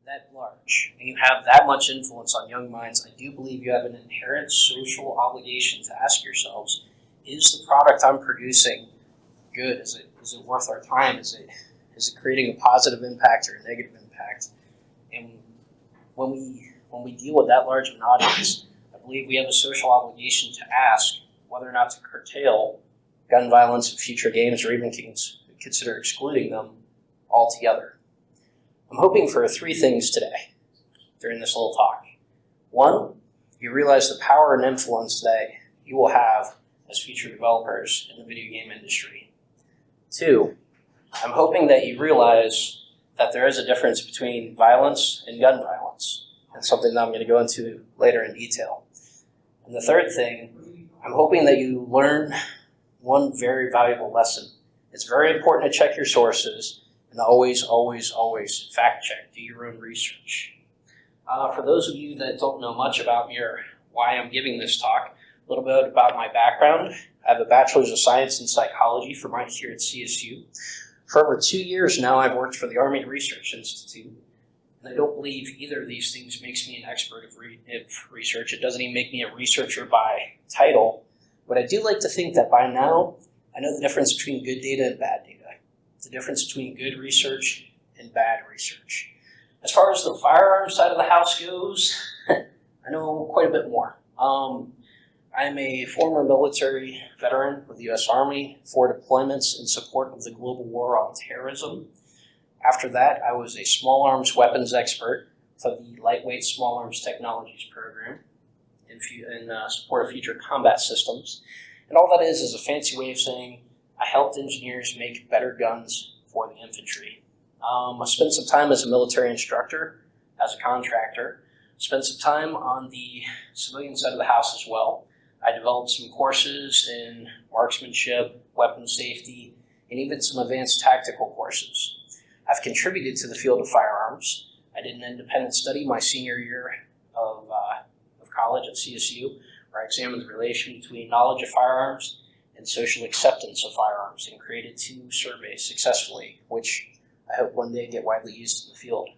that large and you have that much influence on young minds, I do believe you have an inherent social obligation to ask yourselves, is the product I'm producing good? Is it worth our time? Is it creating a positive impact or a negative impact? And when we deal with that large of an audience, I believe we have a social obligation to ask whether or not to curtail gun violence in future games or even consider excluding them altogether. I'm hoping for three things today during this little talk. One, you realize the power and influence that you will have as future developers in the video game industry. Two, I'm hoping that you realize that there is a difference between violence and gun violence, and something that I'm going to go into later in detail. And the third thing, I'm hoping that you learn one very valuable lesson. It's very important to check your sources and always, always, always fact check, do your own research. For those of you that don't know much about me or why I'm giving this talk, a little bit about my background. I have a Bachelor's of Science in Psychology from right here at CSU. For over 2 years now, I've worked for the Army Research Institute. And I don't believe either of these things makes me an expert of research. It doesn't even make me a researcher by title. But I do like to think that by now, I know the difference between good data and bad data. The difference between good research and bad research. As far as the firearms side of the house goes, I know quite a bit more. I'm a former military veteran with the U.S. Army, 4 deployments in support of the global war on terrorism. After that, I was a small arms weapons expert for the Lightweight Small Arms Technologies program in support of future combat systems. And all that is a fancy way of saying I helped engineers make better guns for the infantry. I spent some time as a military instructor, as a contractor, spent some time on the civilian side of the house as well. I developed some courses in marksmanship, weapon safety, and even some advanced tactical courses. I've contributed to the field of firearms. I did an independent study my senior year of college at CSU, where I examined the relation between knowledge of firearms and social acceptance of firearms, and created 2 surveys successfully, which I hope one day get widely used in the field.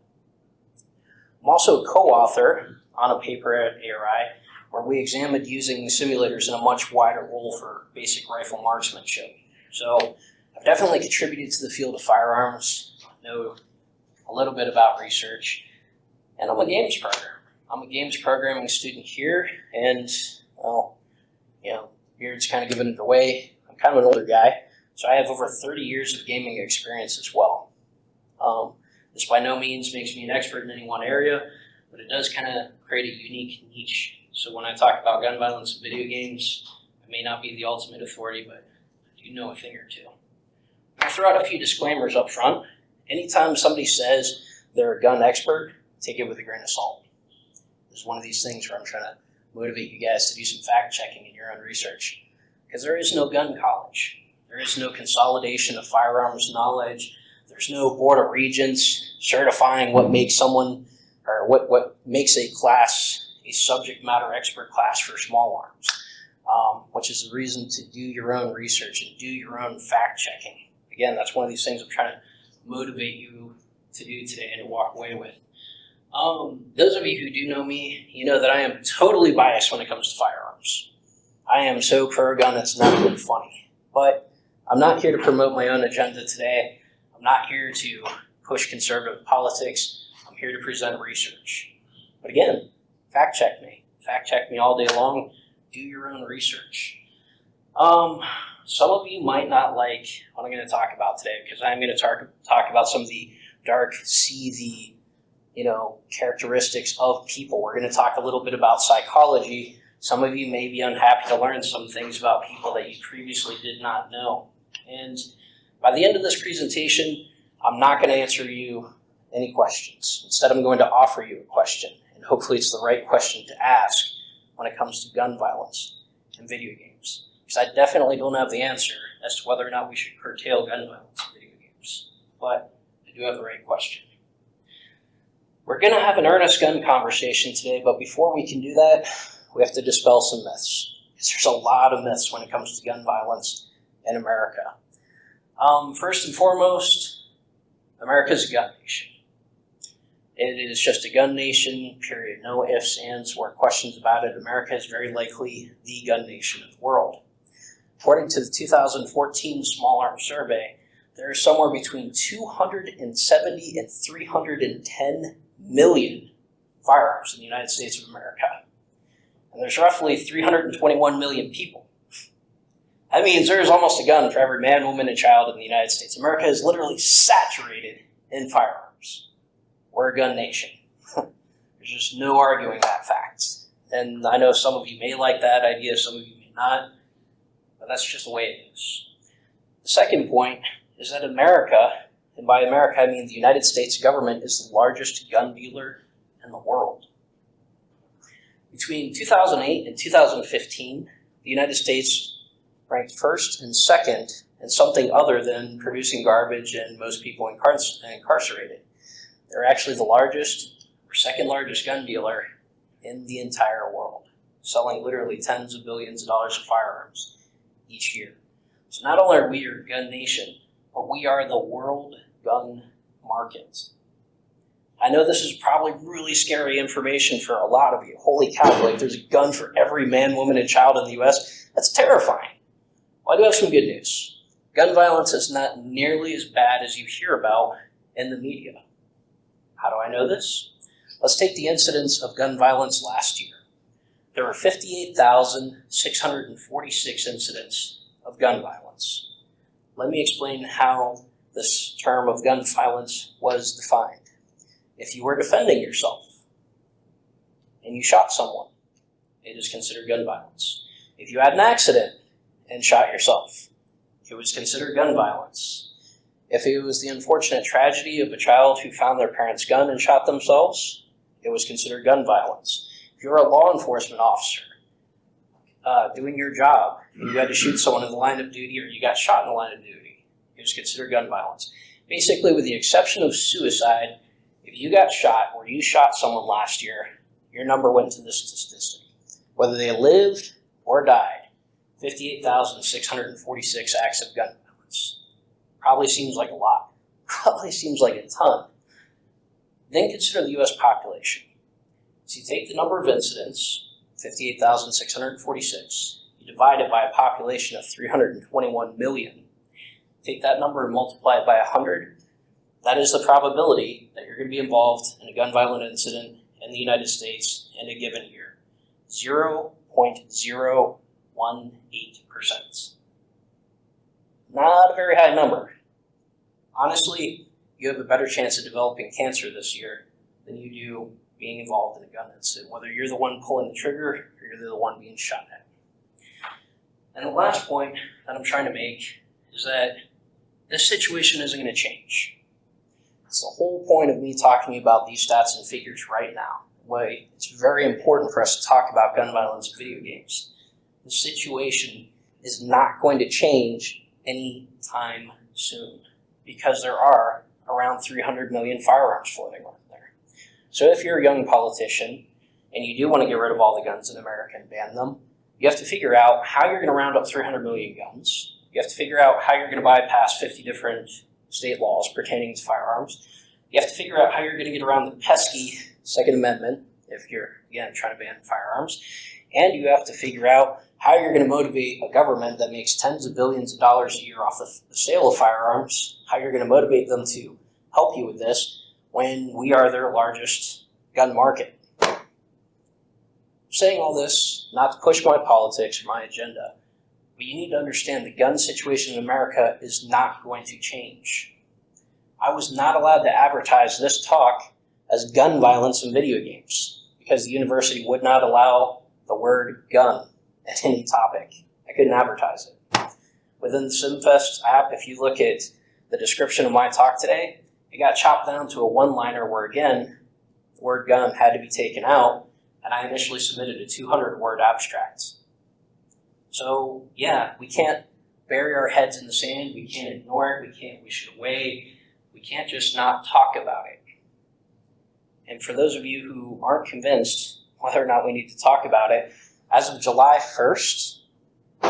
I'm also a co-author on a paper at ARI where we examined using simulators in a much wider role for basic rifle marksmanship. So I've definitely contributed to the field of firearms, know a little bit about research, and I'm a games programmer. I'm a games programming student here, and, well, beard's kind of giving it away. I'm kind of an older guy, so I have over 30 years of gaming experience as well. This by no means makes me an expert in any one area, but it does kind of create a unique niche. So when I talk about gun violence in video games, I may not be the ultimate authority, but I do know a thing or two. I'll throw out a few disclaimers up front. Anytime somebody says they're a gun expert, take it with a grain of salt. This is one of these things where I'm trying to motivate you guys to do some fact checking in your own research. Because there is no gun college. There is no consolidation of firearms knowledge. There's no board of regents certifying what makes someone, or what makes a class a subject matter expert class for small arms, which is the reason to do your own research and do your own fact checking. Again, that's one of these things I'm trying to motivate you to do today and to walk away with. Those of you who do know me, you know that I am totally biased when it comes to firearms. I am so pro-gun it's not even funny. But I'm not here to promote my own agenda today. I'm not here to push conservative politics. I'm here to present research. But again, fact check me. Fact check me all day long. Do your own research. Some of you might not like what I'm going to talk about today, because I'm going to talk about some of the dark, seedy, characteristics of people. We're going to talk a little bit about psychology. Some of you may be unhappy to learn some things about people that you previously did not know. And by the end of this presentation, I'm not going to answer you any questions. Instead, I'm going to offer you a question, and hopefully it's the right question to ask when it comes to gun violence in video games. Because I definitely don't have the answer as to whether or not we should curtail gun violence in video games. But I do have the right question. We're going to have an earnest gun conversation today, but before we can do that, we have to dispel some myths. Because there's a lot of myths when it comes to gun violence in America. First and foremost, America's a gun nation. It is just a gun nation, period. No ifs, ands, or questions about it. America is very likely the gun nation of the world. According to the 2014 Small Arms Survey, there are somewhere between 270 and 310 million firearms in the United States of America. And there's roughly 321 million people. That means there's almost a gun for every man, woman, and child in the United States. America is literally saturated in firearms. We're a gun nation. There's just no arguing that fact. And I know some of you may like that idea, some of you may not, but that's just the way it is. The second point is that America, and by America I mean the United States government, is the largest gun dealer in the world. Between 2008 and 2015, the United States ranked first and second in something other than producing garbage and most people incarcerated. They're actually the largest or second largest gun dealer in the entire world, selling literally tens of billions of dollars of firearms each year. So not only are we a gun nation, but we are the world gun market. I know this is probably really scary information for a lot of you. Holy cow, like there's a gun for every man, woman, and child in the US? That's terrifying. Well, I do have some good news. Gun violence is not nearly as bad as you hear about in the media. How do I know this? Let's take the incidence of gun violence last year. There were 58,646 incidents of gun violence. Let me explain how this term of gun violence was defined. If you were defending yourself and you shot someone, it is considered gun violence. If you had an accident and shot yourself, it was considered gun violence. If it was the unfortunate tragedy of a child who found their parent's gun and shot themselves, it was considered gun violence. If you're a law enforcement officer doing your job and you had to shoot someone in the line of duty or you got shot in the line of duty, it was considered gun violence. Basically, with the exception of suicide, if you got shot or you shot someone last year, your number went to this statistic. Whether they lived or died, 58,646 acts of gun violence. Probably seems like a lot. Probably seems like a ton. Then consider the U.S. population. So you take the number of incidents, 58,646, you divide it by a population of 321 million. Take that number and multiply it by 100. That is the probability that you're going to be involved in a gun violent incident in the United States in a given year. 0.018%. Not a very high number. Honestly, you have a better chance of developing cancer this year than you do being involved in a gun incident, whether you're the one pulling the trigger or you're the one being shot at. And the last point that I'm trying to make is that this situation isn't going to change. It's the whole point of me talking about these stats and figures right now. Why it's very important for us to talk about gun violence in video games. The situation is not going to change anytime soon because there are around 300 million firearms floating around there. So if you're a young politician and you do want to get rid of all the guns in America and ban them, you have to figure out how you're going to round up 300 million guns. You have to figure out how you're going to bypass 50 different state laws pertaining to firearms. You have to figure out how you're going to get around the pesky Second Amendment if you're, again, trying to ban firearms. And you have to figure out how you're going to motivate a government that makes tens of billions of dollars a year off the sale of firearms, how you're going to motivate them to help you with this when we are their largest gun market. I'm saying all this not to push my politics or my agenda, but you need to understand the gun situation in America is not going to change. I was not allowed to advertise this talk as gun violence in video games because the university would not allow the word gun at any topic. I couldn't advertise it. Within the CIMFest app, if you look at the description of my talk today, it got chopped down to a one-liner where, again, the word gun had to be taken out, and I initially submitted a 200-word abstract. So, yeah, we can't bury our heads in the sand. We can't ignore it. We can't wish it away. We can't just not talk about it. And for those of you who aren't convinced whether or not we need to talk about it, as of July 1st,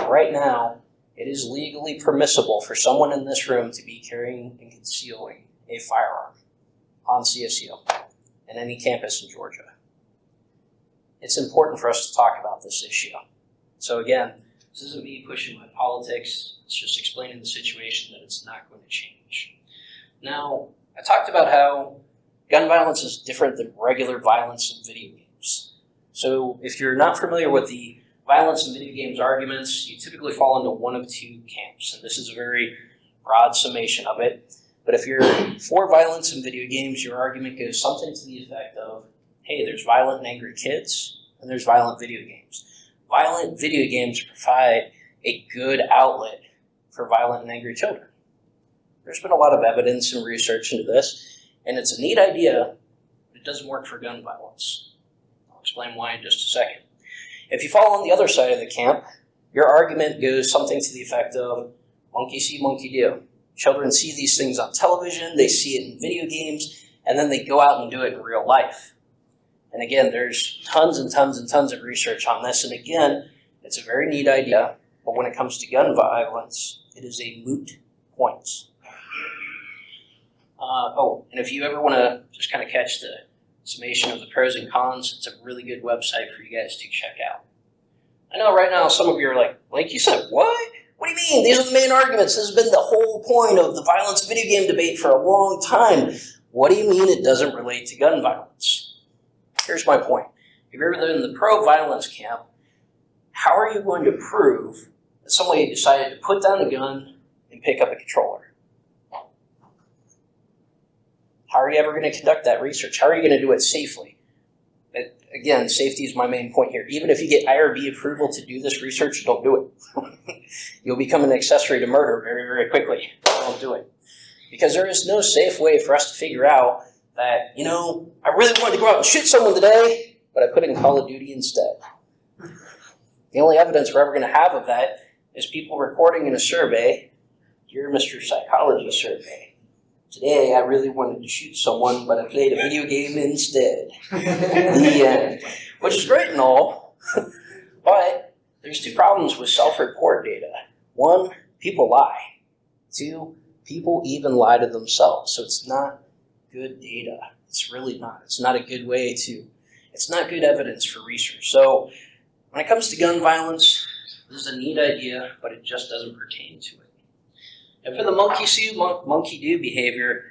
right now, it is legally permissible for someone in this room to be carrying and concealing a firearm on CSU. in any campus in Georgia. It's important for us to talk about this issue. So again, this isn't me pushing my politics, it's just explaining the situation that it's not going to change. Now, I talked about how gun violence is different than regular violence in video games. So if you're not familiar with the violence in video games arguments, you typically fall into one of two camps, and this is a very broad summation of it. But if you're for violence in video games, your argument goes something to the effect of, hey, there's violent and angry kids, and there's violent video games. Violent video games provide a good outlet for violent and angry children. There's been a lot of evidence and research into this, and it's a neat idea, but it doesn't work for gun violence. I'll explain why in just a second. If you fall on the other side of the camp, your argument goes something to the effect of, monkey see, monkey do. Children see these things on television, they see it in video games, and then they go out and do it in real life. And again, there's tons and tons and tons of research on this, and again, it's a very neat idea, but when it comes to gun violence, it is a moot point. And if you ever want to just kind of catch the summation of the pros and cons, it's a really good website for you guys to check out. I know right now some of you are like you said, what? What do you mean? These are the main arguments. This has been the whole point of the violence video game debate for a long time. What do you mean it doesn't relate to gun violence? Here's my point. If you're in the pro-violence camp, how are you going to prove that somebody decided to put down a gun and pick up a controller? How are you ever going to conduct that research? How are you going to do it safely? Again, safety is my main point here. Even if you get IRB approval to do this research, don't do it. You'll become an accessory to murder very, very quickly. Don't do it. Because there is no safe way for us to figure out that, I really wanted to go out and shoot someone today, but I put in Call of Duty instead. The only evidence we're ever going to have of that is people recording in a survey, Dear Mr. Psychology survey. Today, I really wanted to shoot someone, but I played a video game instead. The end. Which is great and all, but there's two problems with self-report data. One, people lie. Two, people even lie to themselves. So it's not good data. It's really not. It's not a good way to, it's not good evidence for research. So when it comes to gun violence, this is a neat idea, but it just doesn't pertain to it. And for the monkey see, monkey do behavior,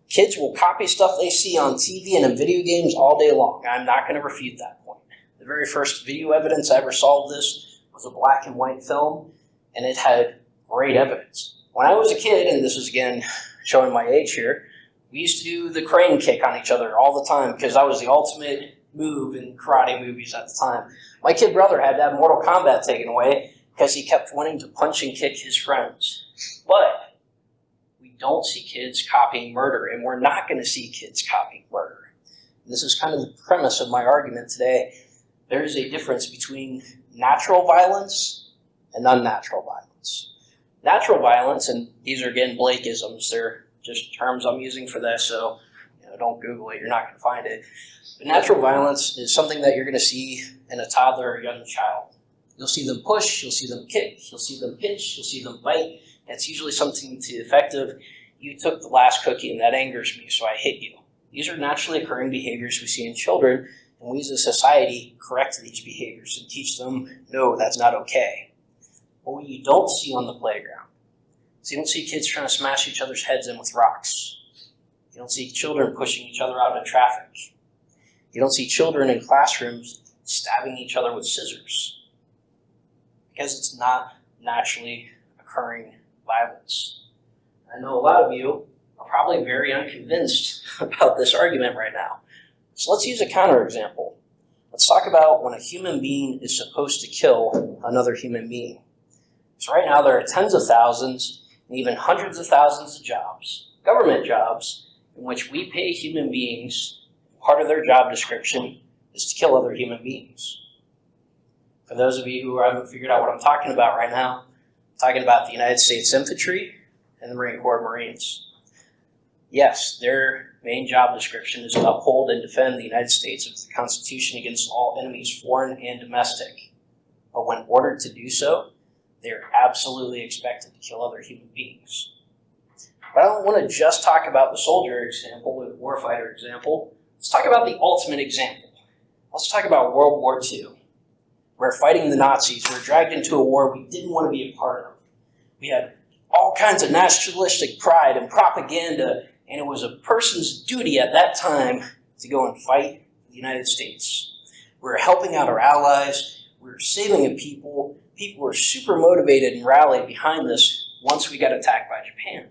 kids will copy stuff they see on TV and in video games all day long. I'm not going to refute that point. The very first video evidence I ever saw of this was a black and white film, and it had great evidence. When I was a kid, and this is again showing my age here, we used to do the crane kick on each other all the time because that was the ultimate move in karate movies at the time. My kid brother had to have Mortal Kombat taken away because he kept wanting to punch and kick his friends. But we don't see kids copying murder, and we're not going to see kids copying murder. This is kind of the premise of my argument today. There is a difference between natural violence and unnatural violence. Natural violence, and these are again Blakeisms, they're just terms I'm using for this, so don't Google it, you're not going to find it. But natural violence is something that you're going to see in a toddler or young child. You'll see them push, you'll see them kick, you'll see them pinch, you'll see them bite. It's usually something to the effect of, you took the last cookie and that angers me, so I hit you. These are naturally occurring behaviors we see in children, and we as a society correct these behaviors and teach them, no, that's not okay. But what you don't see on the playground is you don't see kids trying to smash each other's heads in with rocks. You don't see children pushing each other out in traffic. You don't see children in classrooms stabbing each other with scissors. Because it's not naturally occurring violence. I know a lot of you are probably very unconvinced about this argument right now. So let's use a counterexample. Let's talk about when a human being is supposed to kill another human being. So right now there are tens of thousands and even hundreds of thousands of jobs, government jobs, in which we pay human beings, part of their job description is to kill other human beings. For those of you who haven't figured out what I'm talking about right now, talking about the United States Infantry and the Marine Corps Marines. Yes, their main job description is to uphold and defend the United States of the Constitution against all enemies, foreign and domestic. But when ordered to do so, they are absolutely expected to kill other human beings. But I don't want to just talk about the soldier example or the warfighter example. Let's talk about the ultimate example. Let's talk about World War II. We're fighting the Nazis. We're dragged into a war we didn't want to be a part of. We had all kinds of nationalistic pride and propaganda, and it was a person's duty at that time to go and fight the United States. We were helping out our allies. We were saving a people. People were super motivated and rallied behind this once we got attacked by Japan.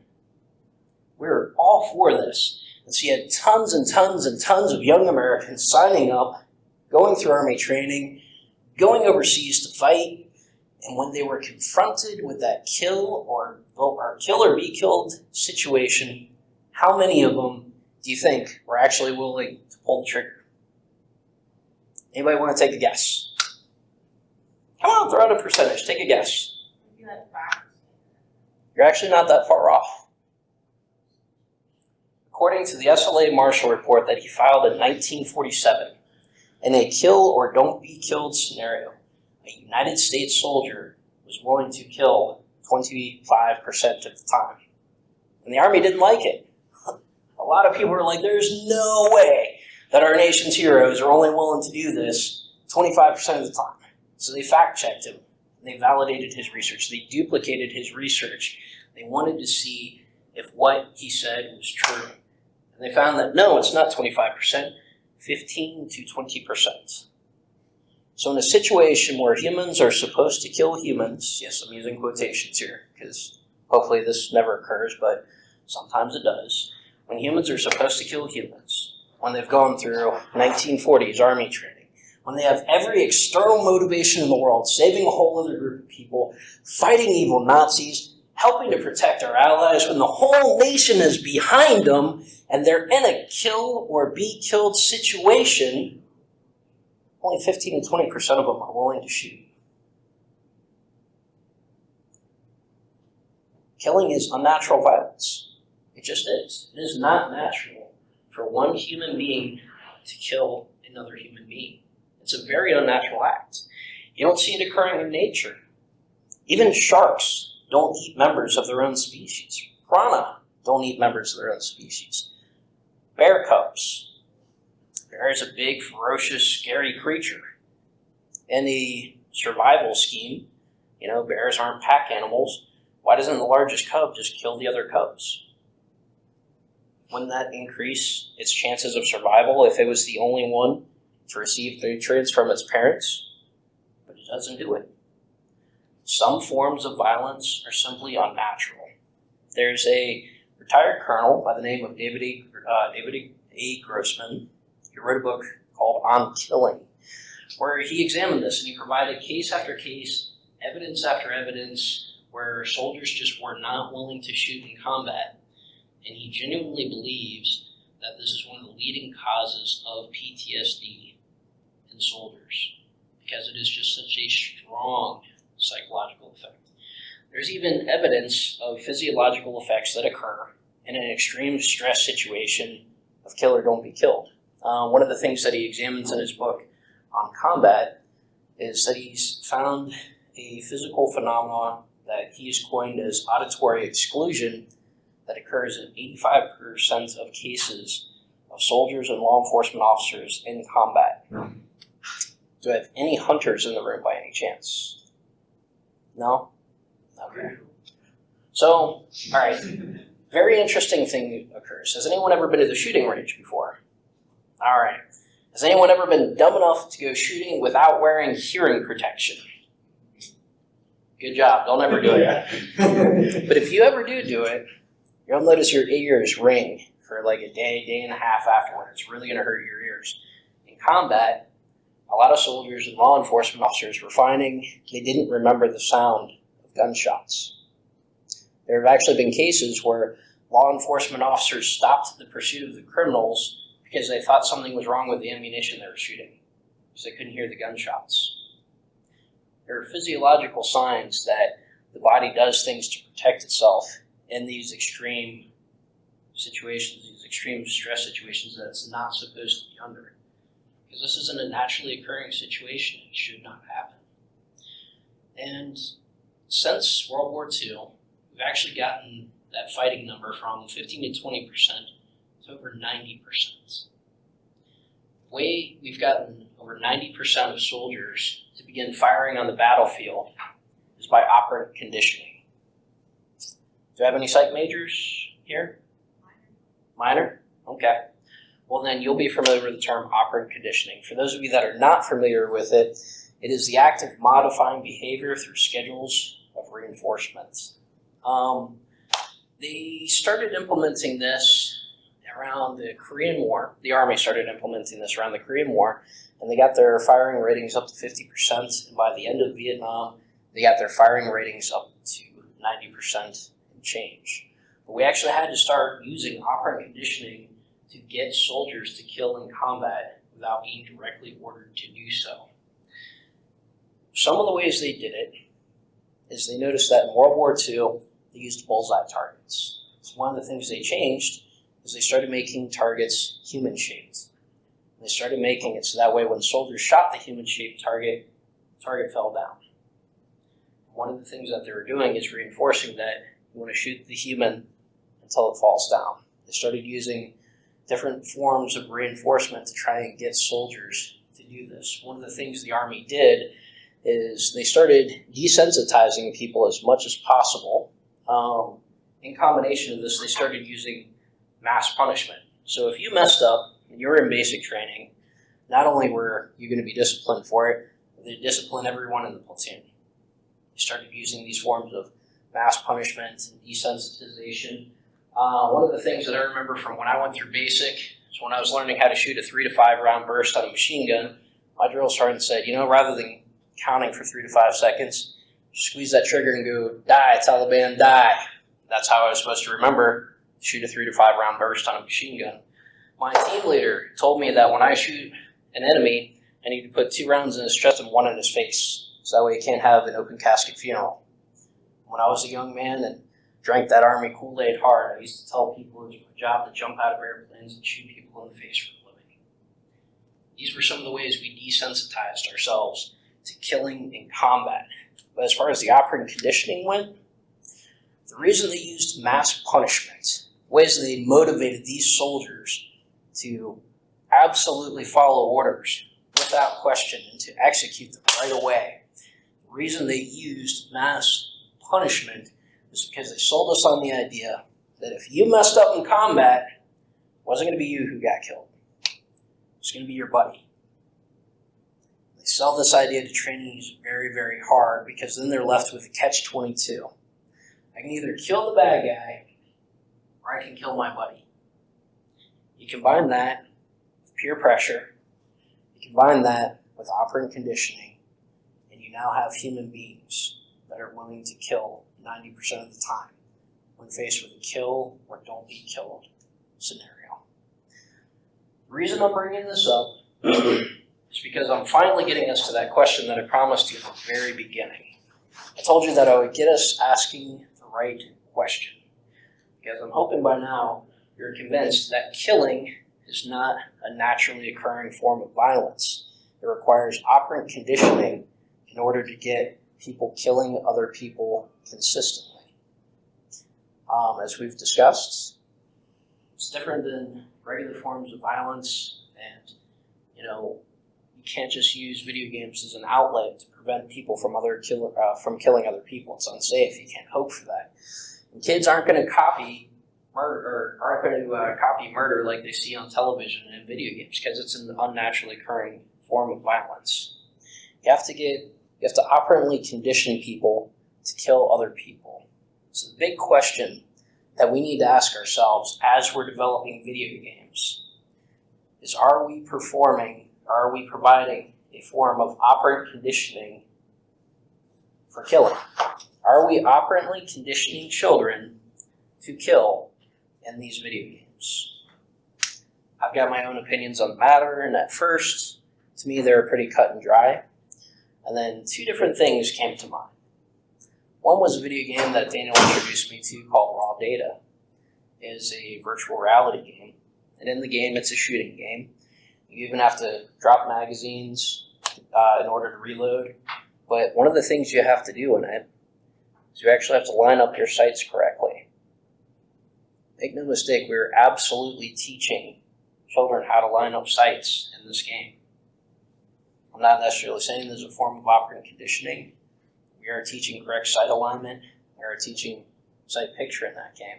We were all for this. And so you had tons and tons and tons of young Americans signing up, going through Army training, going overseas to fight, and when they were confronted with that kill or be killed situation, how many of them do you think were actually willing to pull the trigger? Anybody want to take a guess? Come on, throw out a percentage. Take a guess. You're actually not that far off. According to the SLA Marshall report that he filed in 1947, in a kill or don't be killed scenario, a United States soldier was willing to kill 25% of the time. And the Army didn't like it. A lot of people were like, there's no way that our nation's heroes are only willing to do this 25% of the time. So they fact-checked him. They validated his research. They duplicated his research. They wanted to see if what he said was true. And they found that no, it's not 25%, 15 to 20%. So in a situation where humans are supposed to kill humans, yes, I'm using quotations here because hopefully this never occurs, but sometimes it does. When humans are supposed to kill humans, when they've gone through 1940s Army training, when they have every external motivation in the world, saving a whole other group of people, fighting evil Nazis, helping to protect our allies, when the whole nation is behind them, and they're in a kill or be killed situation, only 15 to 20% of them are willing to shoot. Killing is unnatural violence. It just is. It is not natural for one human being to kill another human being. It's a very unnatural act. You don't see it occurring in nature. Even sharks don't eat members of their own species. Piranha don't eat members of their own species. Bear cubs. Bear is a big, ferocious, scary creature. In the survival scheme, bears aren't pack animals. Why doesn't the largest cub just kill the other cubs? Wouldn't that increase its chances of survival if it was the only one to receive nutrients from its parents? But it doesn't do it. Some forms of violence are simply unnatural. There's a retired colonel by the name of David A. Grossman. He wrote a book called On Killing, where he examined this and he provided case after case, evidence after evidence, where soldiers just were not willing to shoot in combat. And he genuinely believes that this is one of the leading causes of PTSD in soldiers, because it is just such a strong psychological effect. There's even evidence of physiological effects that occur in an extreme stress situation of kill or don't be killed. One of the things that he examines in his book on combat is that he's found a physical phenomenon that he's coined as auditory exclusion that occurs in 85% of cases of soldiers and law enforcement officers in combat. Do I have any hunters in the room by any chance? No? Okay. So, all right. Very interesting thing occurs. Has anyone ever been to the shooting range before? All right. Has anyone ever been dumb enough to go shooting without wearing hearing protection? Good job. Don't ever do it. But if you ever do it, you'll notice your ears ring for like a day and a half afterward. It's really going to hurt your ears. In combat, a lot of soldiers and law enforcement officers were finding they didn't remember the sound of gunshots. There have actually been cases where law enforcement officers stopped the pursuit of the criminals because they thought something was wrong with the ammunition they were shooting, because they couldn't hear the gunshots. There are physiological signs that the body does things to protect itself in these extreme situations, these extreme stress situations that it's not supposed to be under. Because this isn't a naturally occurring situation. It should not happen. And since World War II, we've actually gotten that fighting number from 15 to 20% to over 90%. way we've gotten over 90% of soldiers to begin firing on the battlefield is by operant conditioning. Do I have any psych majors here? Minor? Okay. Well, then you'll be familiar with the term operant conditioning. For those of you that are not familiar with it, it is the act of modifying behavior through schedules of reinforcement. They started implementing this around the Korean War. The Army started implementing this around the Korean War, and they got their firing ratings up to 50%, and by the end of Vietnam, they got their firing ratings up to 90% and change. But we actually had to start using operant conditioning to get soldiers to kill in combat without being directly ordered to do so. Some of the ways they did it is they noticed that in World War II, they used bullseye targets. So one of the things they changed is they started making targets human-shaped. They started making it so that way when soldiers shot the human-shaped target, the target fell down. One of the things that they were doing is reinforcing that you want to shoot the human until it falls down. They started using different forms of reinforcement to try and get soldiers to do this. One of the things the Army did is they started desensitizing people as much as possible. In combination of this, they started using mass punishment. So if you messed up and you were in basic training, not only were you going to be disciplined for it, but they disciplined everyone in the platoon. They started using these forms of mass punishment and desensitization. One of the things that I remember from when I went through basic is when I was learning how to shoot a 3 to 5 round burst on a machine gun, my drill sergeant said, rather than counting for 3 to 5 seconds, squeeze that trigger and go, die, Taliban, die. That's how I was supposed to remember to shoot a 3 to 5 round burst on a machine gun. My team leader told me that when I shoot an enemy, I need to put 2 rounds in his chest and 1 in his face, so that way he can't have an open casket funeral. When I was a young man and drank that Army Kool-Aid hard, I used to tell people it was my job to jump out of airplanes and shoot people in the face for a living. These were some of the ways we desensitized ourselves to killing in combat. But as far as the operant conditioning went, the reason they used mass punishment, ways they motivated these soldiers to absolutely follow orders without question and to execute them right away. The reason they used mass punishment is because they sold us on the idea that if you messed up in combat, it wasn't going to be you who got killed. It was going to be your buddy. They sell this idea to trainees very, very hard because then they're left with a catch-22. I can either kill the bad guy or I can kill my buddy. You combine that with peer pressure, you combine that with operant conditioning, and you now have human beings that are willing to kill 90% of the time when faced with a kill or don't be killed scenario. The reason I'm bringing this up is because I'm finally getting us to that question that I promised you at the very beginning. I told you that I would get us asking the right question, because I'm hoping by now you're convinced that killing is not a naturally occurring form of violence. It requires operant conditioning in order to get people killing other people consistently. As we've discussed, it's different than regular forms of violence, and you can't just use video games as an outlet to prevent people from killing other people. It's unsafe. You can't hope for that. And kids aren't going to copy murder like they see on television and in video games because it's an unnaturally occurring form of violence. You have to operantly condition people to kill other people. So the big question that we need to ask ourselves as we're developing video games is, are we providing a form of operant conditioning for killing? Are we operantly conditioning children to kill in these video games? I've got my own opinions on the matter, and at first, to me, they were pretty cut and dry. And then 2 different things came to mind. One was a video game that Daniel introduced me to called Raw Data. It is a virtual reality game. And in the game, it's a shooting game. You even have to drop magazines in order to reload. But one of the things you have to do in it is you actually have to line up your sights correctly. Make no mistake, we're absolutely teaching children how to line up sights in this game. I'm not necessarily saying there's a form of operant conditioning. We are teaching correct sight alignment. We are teaching sight picture in that game.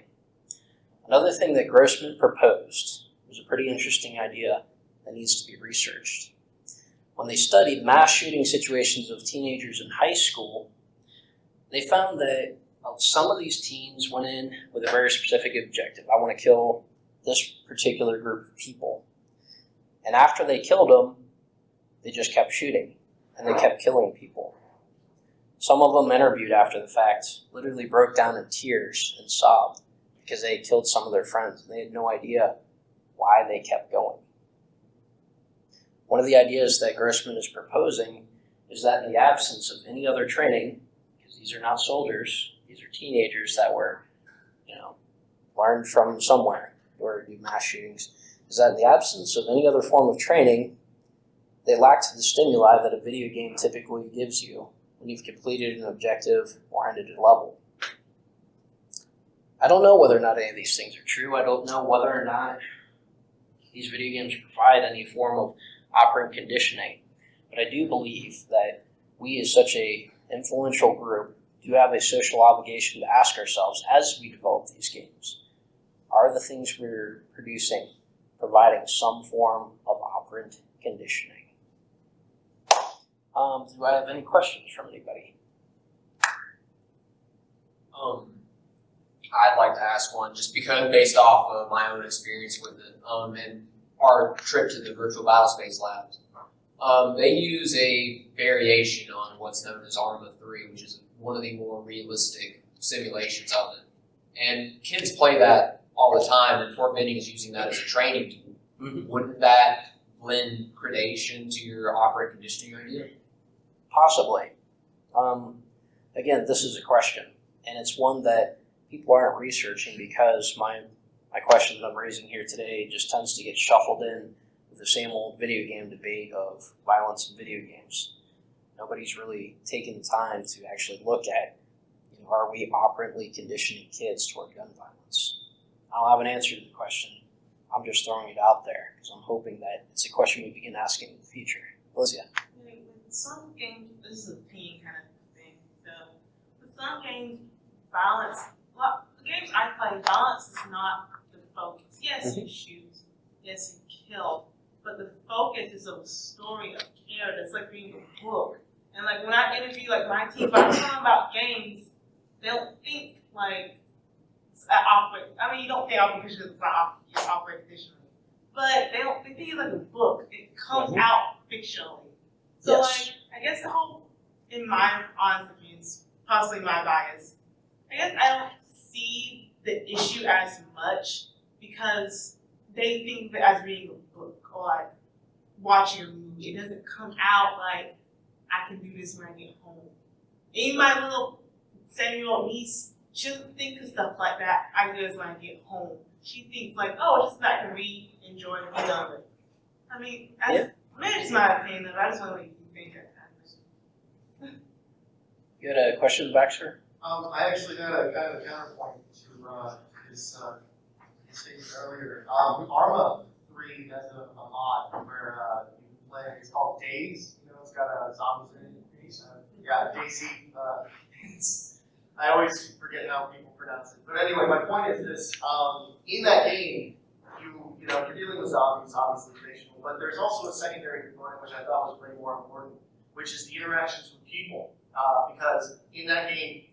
Another thing that Grossman proposed was a pretty interesting idea that needs to be researched. When they studied mass shooting situations of teenagers in high school, they found that some of these teens went in with a very specific objective. I want to kill this particular group of people. And after they killed them, they just kept shooting, and they kept killing people. Some of them interviewed after the fact literally broke down in tears and sobbed because they had killed some of their friends, and they had no idea why they kept going. One of the ideas that Grossman is proposing is that in the absence of any other training, because these are not soldiers, these are teenagers that were, learned from somewhere in order to do mass shootings, is that in the absence of any other form of training, they lacked the stimuli that a video game typically gives you when you've completed an objective or ended a level. I don't know whether or not any of these things are true. I don't know whether or not these video games provide any form of operant conditioning. But I do believe that we as such a influential group do have a social obligation to ask ourselves as we develop these games, are the things we're producing providing some form of operant conditioning? Do I have any questions from anybody? I'd like to ask one, just because based off of my own experience with it, and our trip to the virtual battlespace labs. They use a variation on what's known as ARMA 3, which is one of the more realistic simulations of it. And kids play that all the time, and Fort Benning is using that as a training tool. Mm-hmm. Wouldn't that lend predation to your operant conditioning idea? Possibly. Again, this is a question, and it's one that people aren't researching because my question that I'm raising here today just tends to get shuffled in with the same old video game debate of violence in video games. Nobody's really taken the time to actually look at, are we operantly conditioning kids toward gun violence? I don't have an answer to the question. I'm just throwing it out there because I'm hoping that it's a question we begin asking in the future. Alicia. With some games, this is an opinion kind of thing. So, with some games, the games I play, violence is not the focus. Yes, you shoot. Yes, you kill. But the focus is a story of character. It's like reading a book. And like when I interview my team, if I tell them about games, they don't think it's an operant. I mean, you don't think operant conditioning is not operant conditioning. But they think it's like a book. It comes out fictionally. So Yes. I guess the whole, in my honest opinions, possibly my bias, I guess I don't see the issue as much because they think of it as reading a book or watching a movie. It doesn't come out like I can do this when I get home. Even my little 7-year-old niece, she doesn't think of stuff like that I do this when I get home. She thinks it's just not to read, enjoy, be done with. I mean, maybe it's my opinion, though. I just want to think that kind of. You had a question, Baxter? I actually had a kind of a counterpoint to his statement earlier. ARMA 3 has a mod where you can play, it's called Days. It's got zombies in it. Daisy. I always forget how people pronounce it. But anyway, my point is this. In that game, you're dealing with zombies, obviously fictional, but there's also a secondary component which I thought was way more important, which is the interactions with people. Because in that game,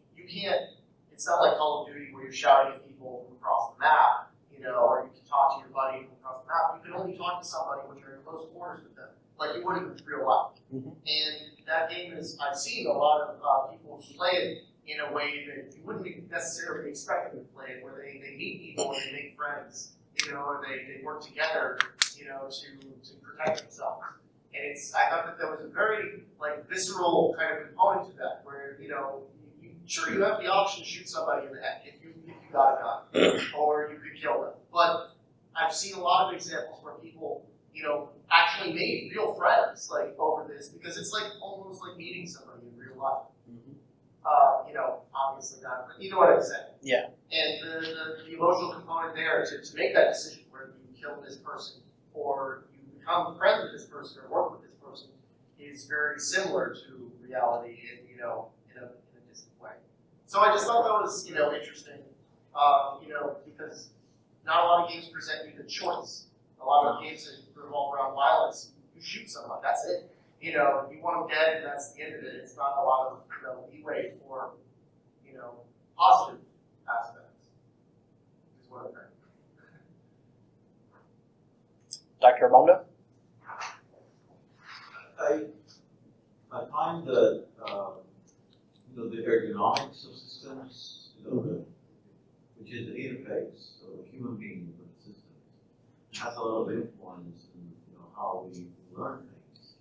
it's not like Call of Duty where you're shouting at people from across the map, or you can talk to your buddy from across the map. You can only talk to somebody when you're in close quarters with them, like you would in real life. Mm-hmm. And that game I've seen a lot of people play it in a way that you wouldn't necessarily expect them to play it, where they meet people and they make friends, or they work together, to protect themselves. And I thought that there was a very visceral kind of component to that, where sure you have the option to shoot somebody in the head if you got a gun, or you could kill them. But I've seen a lot of examples where people actually made real friends over this, because it's almost like meeting somebody in real life. Obviously not, but you know what I'm saying. Yeah. And the emotional component there to make that decision whether you kill this person or you become friends with this person or work with this person is very similar to reality in, in a distant way. So I just thought that was, interesting, because not a lot of games present you the choice. A lot of games that revolve around violence, you shoot someone, that's it. You want them dead and that's the end of it. It's not a lot of, leeway for, positive aspects, is what I'm trying to Dr. Armando? I find that the ergonomics of systems, which is the interface of a human being with the systems, has a lot of influence in how we learn things.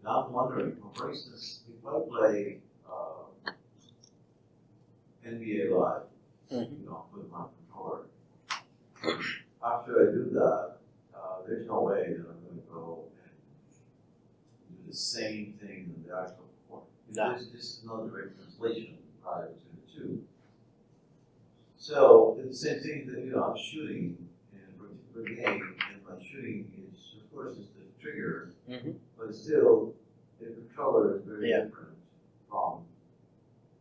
Now I'm wondering, for instance, if I play NBA Live, with my controller, after I do that, there's no way that I'm going to go and do the same thing in the actual form. No. This is not a direct translation between the two. So it's the same thing that I'm shooting in a particular game, and my shooting is, of course, is the trigger, but still the controller is very different from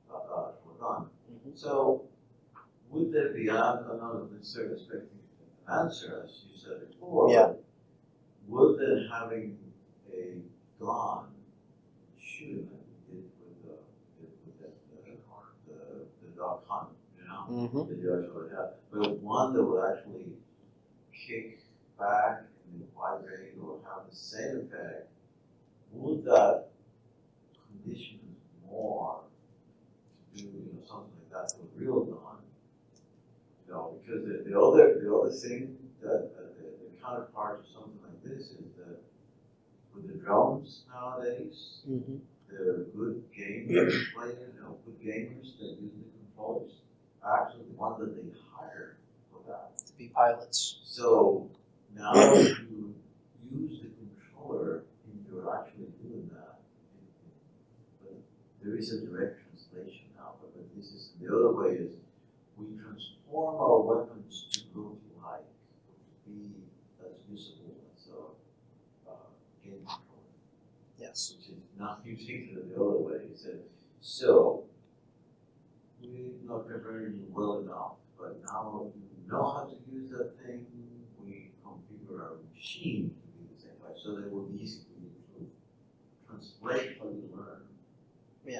for gun. So would there be, I'm not necessarily expecting an answer, as you said before, but would then having a gun shooting the dog hunt, that you actually have, but one that will actually kick back and vibrate or have the same effect, would that condition more to do something like that with real gun? Because the other thing that the counterpart to something like this is that with the drones nowadays, the good game players, good gamers that use the controllers are actually the ones that they hire for that. To be pilots. So now you use the controller and you're actually doing that. But there is a direct translation now, but this is the other way is we transform our weapons to look like, to be as usable as a game controller. Yes. Which is not using it the other way. So we're not preparing you well enough, but now you know how to use that thing, we configure our machine to be the same way, so that it will be easy for you to translate what you learn. To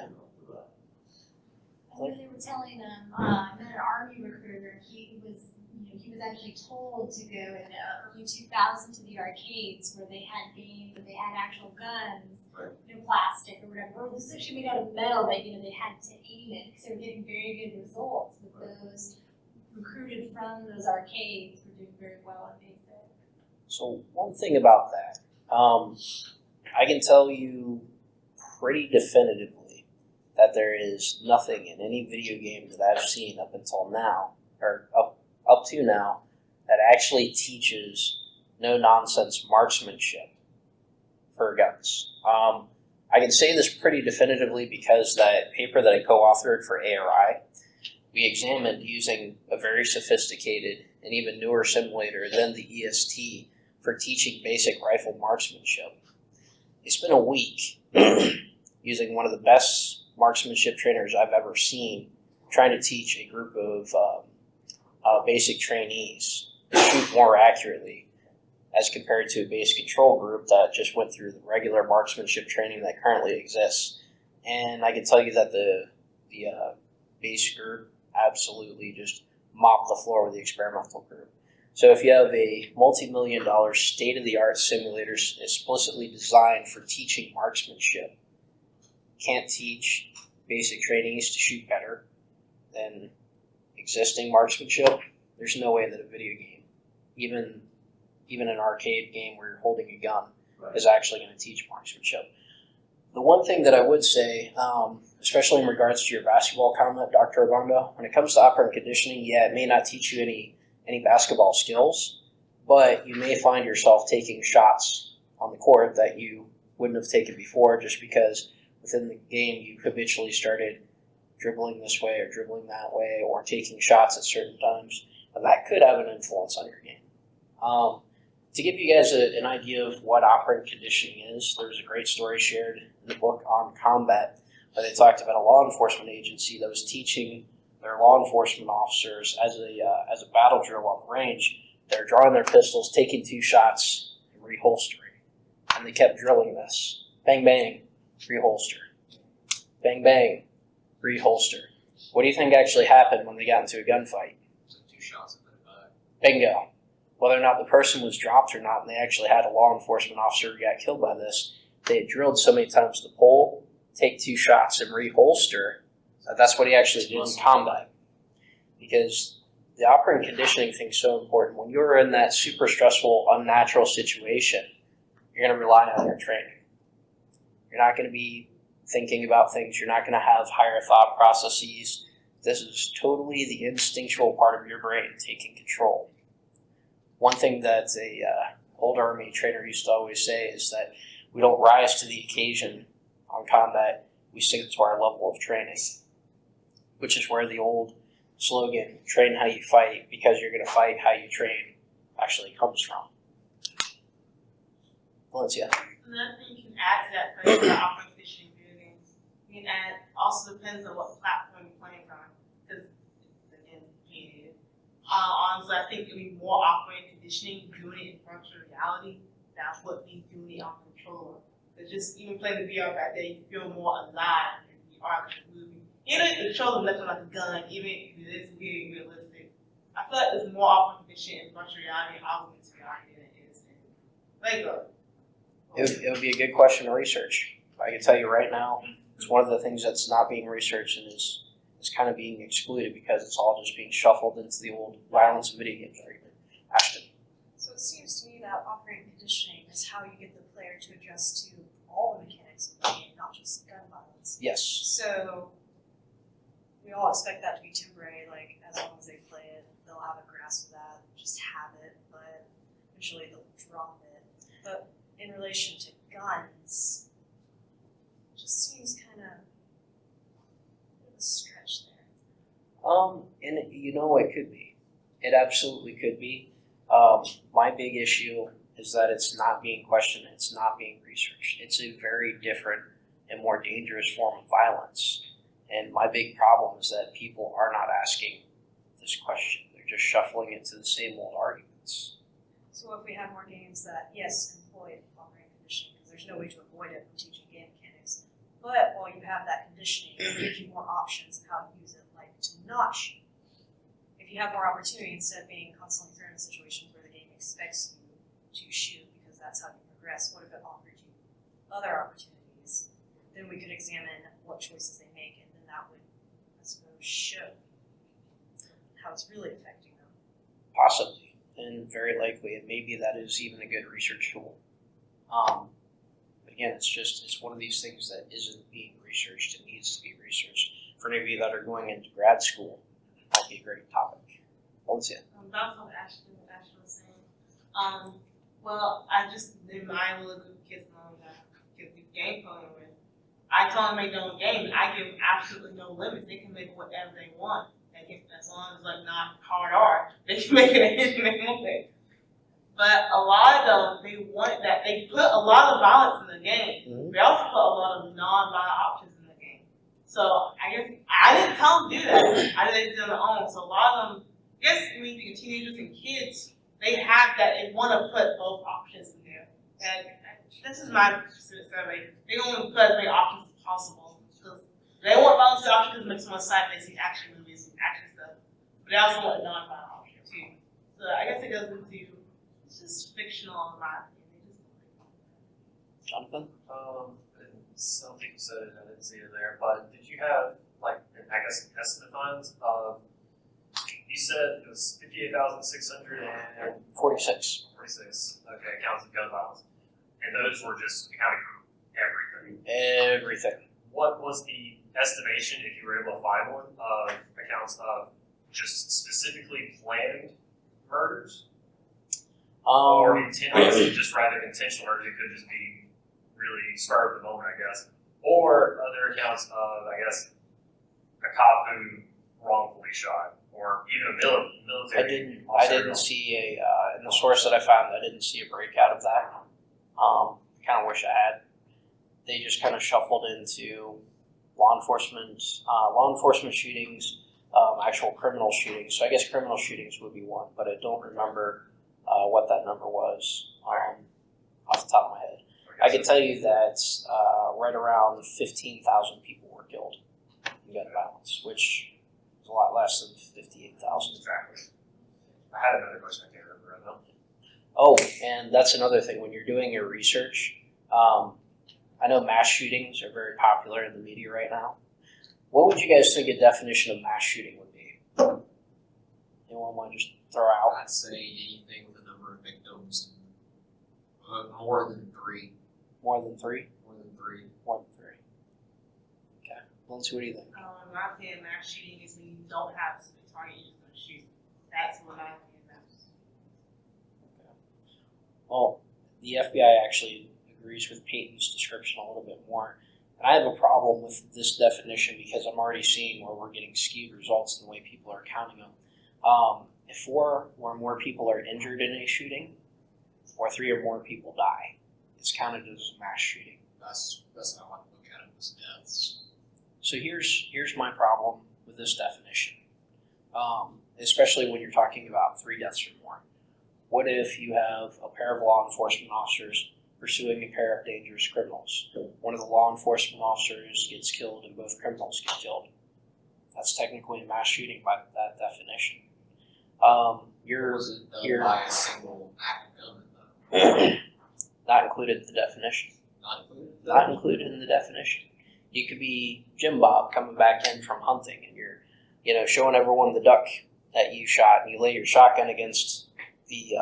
that. When they were telling them, I met an Army recruiter, he was actually told to go in the early 2000s to the arcades where they had games and they had actual guns, plastic or whatever. Or this was actually made out of metal, but they had to aim it because they were getting very good results with those recruited from those arcades were doing very well in basic. So one thing about that, I can tell you pretty definitively that there is nothing in any video game that I've seen up until now, or up to now, that actually teaches no-nonsense marksmanship for guns. I can say this pretty definitively because that paper that I co-authored for ARI, we examined using a very sophisticated and even newer simulator than the EST for teaching basic rifle marksmanship. They spent a week using one of the best marksmanship trainers I've ever seen trying to teach a group of basic trainees to shoot more accurately as compared to a basic control group that just went through the regular marksmanship training that currently exists. And I can tell you that the base group absolutely just mopped the floor with the experimental group. So if you have a multi-million-dollar state-of-the-art simulator explicitly designed for teaching marksmanship, can't teach basic trainees to shoot better than existing marksmanship, there's no way that a video game, even an arcade game where you're holding a gun, is actually going to teach marksmanship. The one thing that I would say, especially in regards to your basketball comment, Dr. Armando, when it comes to operant conditioning, it may not teach you any basketball skills, but you may find yourself taking shots on the court that you wouldn't have taken before just because within the game you habitually started dribbling this way or dribbling that way or taking shots at certain times. And that could have an influence on your game. To give you guys an idea of what operant conditioning is, there's a great story shared in the book on combat, where they talked about a law enforcement agency that was teaching their law enforcement officers as a battle drill on the range. They're drawing their pistols, taking 2 shots, and reholstering. And they kept drilling this. Bang, bang, reholster. Bang, bang, reholster. What do you think actually happened when they got into a gunfight? So 2 shots and put it back. Bingo. Whether or not the person was dropped or not, and they actually had a law enforcement officer who got killed by this, they had drilled so many times to pull, take 2 shots, and reholster. That's what he actually did in combat. Because the operant conditioning thing is so important. When you're in that super stressful, unnatural situation, you're going to rely on your training. You're not going to be thinking about things. You're not going to have higher thought processes. This is totally the instinctual part of your brain taking control. One thing that a old Army trainer used to always say is that we don't rise to the occasion on combat. We stick to our level of training, which is where the old slogan, train how you fight because you're going to fight how you train, actually comes from. Valencia. Another thing you can add to that question about operant conditioning video games, you can add, also depends on what platform you're playing on. Because, again, honestly, I think it'll be more operant conditioning doing it in virtual reality than what we doing it on controller. Because just even playing the VR back there, you feel more alive in VR than the movie. Even if the controller looking like a gun, even if it is very realistic, I feel like there's more operant conditioning in virtual reality and augmented reality than it is in Lego. It would be a good question to research. I can tell you right now, it's one of the things that's not being researched and is kind of being excluded because it's all just being shuffled into the old violence and video games argument. Ashton. So it seems to me that operating conditioning is how you get the player to adjust to all the mechanics of the game, not just gun violence. Yes. So we all expect that to be temporary, like as long as they play it, they'll have a grasp of that, just have it, but eventually they'll drop it. But in relation to guns, it just seems kind of a stretch there. And it could be. It absolutely could be. My big issue is that it's not being questioned, it's not being researched. It's a very different and more dangerous form of violence. And my big problem is that people are not asking this question. They're just shuffling into the same old arguments. So if we have more games that, yes, employ operating conditioning, because there's no way to avoid it from teaching game mechanics, but while you have that conditioning, it gives you more options of how to use it, like to not shoot. If you have more opportunity, instead of being constantly thrown in situations where the game expects you to shoot because that's how you progress, what if it offered you other opportunities? Then we could examine what choices they make, and then that would, I suppose, show how it's really affecting them. Possibly. And very likely, and maybe that is even a good research tool. But again, it's one of these things that isn't being researched. It needs to be researched. For any of you that are going into grad school, it might be a great topic. Valencia. That's what Ashton was saying. Well, I just, in my little group of kids kids do game playing with, I tell them to make their own game, and I give them absolutely no limits. They can make whatever they want. As long as like not hard art, they can make it anything they want. But a lot of them, they want that. They put a lot of violence in the game. Mm-hmm. They also put a lot of non-violent options in the game. So I guess I didn't tell them to do that. I did it on their own. So a lot of them, I guess maybe teenagers and kids, they have that. They want to put both options in there. And this is my survey. They want to put as many options as possible. Because they want violence options because it makes them more excited. They see action movies and action stuff. But they also want a non-violent option too. So I guess it goes into it's just fictional in my opinion. Jonathan? Something you said it, I didn't see it there, but did you have, like, I guess, an estimate funds of, you said it was 58,646, 46. okay, accounts of gun violence, and those were just accounting for everything. Everything. What was the estimation, if you were able to find one, of accounts of just specifically planned murders? Or intentional, just rather intentional murders, it could just be really spur of the moment, I guess. Or other accounts of, I guess, a cop who wrongfully shot, or even a I military. didn't see in the source that I found, I didn't see a breakout of that. Kind of wish I had. They just kind of shuffled into law enforcement shootings, actual criminal shootings. So I guess criminal shootings would be one, but I don't remember what that number was off the top of my head. I can tell you that right around 15,000 people were killed in gun violence, which is a lot less than 58,000. Exactly. I had another question I can't remember right now. Oh, and that's another thing. When you're doing your research, I know mass shootings are very popular in the media right now. What would you guys think a definition of mass shooting would be? Anyone want to just throw out? I'd say anything with a number of victims, more than 3. More than three? More than 3. More than 3. Okay. Lindsay, what do you think? In my opinion, mass shooting is when you don't have a specific target you're going to shoot. That's what I think matters. Well, the FBI actually agrees with Peyton's description a little bit more. And I have a problem with this definition because I'm already seeing where we're getting skewed results in the way people are counting them. If 4 or more people are injured in a shooting, or 3 or more people die, it's counted as a mass shooting. That's how I look at it, was deaths. So here's my problem with this definition, especially when you're talking about 3 deaths or more. What if you have a pair of law enforcement officers pursuing a pair of dangerous criminals? One of the law enforcement officers gets killed and both criminals get killed. That's technically a mass shooting by that definition. Was it done by a single act of gunman, though? Not included in the definition. Not included? Not included in the definition. You could be Jim Bob coming back in from hunting and you're, showing everyone the duck that you shot and you lay your shotgun against the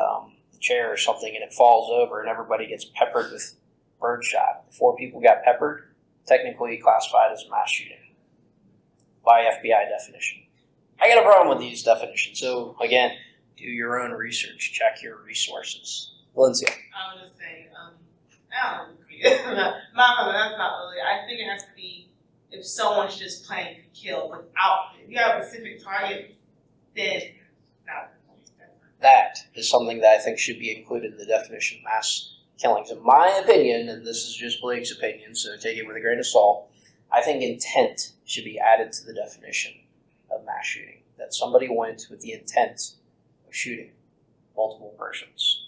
chair or something and it falls over and everybody gets peppered with bird shot. 4 people got peppered, technically classified as a mass shooting by FBI definition. I got a problem with these definitions. So again, do your own research, check your resources. Lindsay. I would just say, I don't know. That's not really. I think it has to be if someone's just planning to kill without, if you have a specific target, then not. That is something that I think should be included in the definition of mass killings. In my opinion, and this is just Blake's opinion, so take it with a grain of salt, I think intent should be added to the definition of mass shooting. That somebody went with the intent of shooting multiple persons.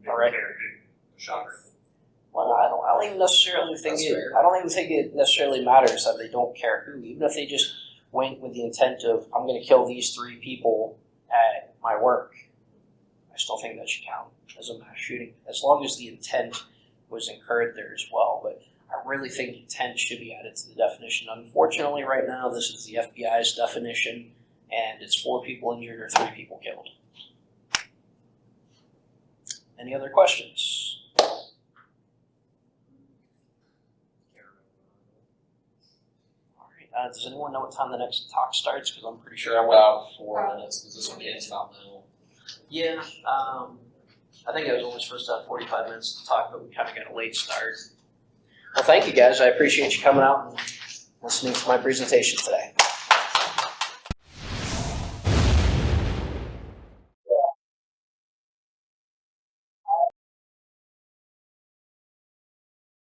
All right. Shocker. Well, I don't even necessarily think That's it. fair. I don't even think it necessarily matters that they don't care who. Even if they just went with the intent of, I'm going to kill these 3 people at my work, I still think that should count as a mass shooting, as long as the intent was incurred there as well. But I really think intent should be added to the definition. Unfortunately, right now, this is the FBI's definition, and it's 4 people injured or 3 people killed. Any other questions? All right. Does anyone know what time the next talk starts? Because I'm pretty sure I went. About 4 minutes, because this one ends about now. Yeah. I think I was only supposed to have 45 minutes to talk, but we kind of got a late start. Well, thank you guys. I appreciate you coming out and listening to my presentation today.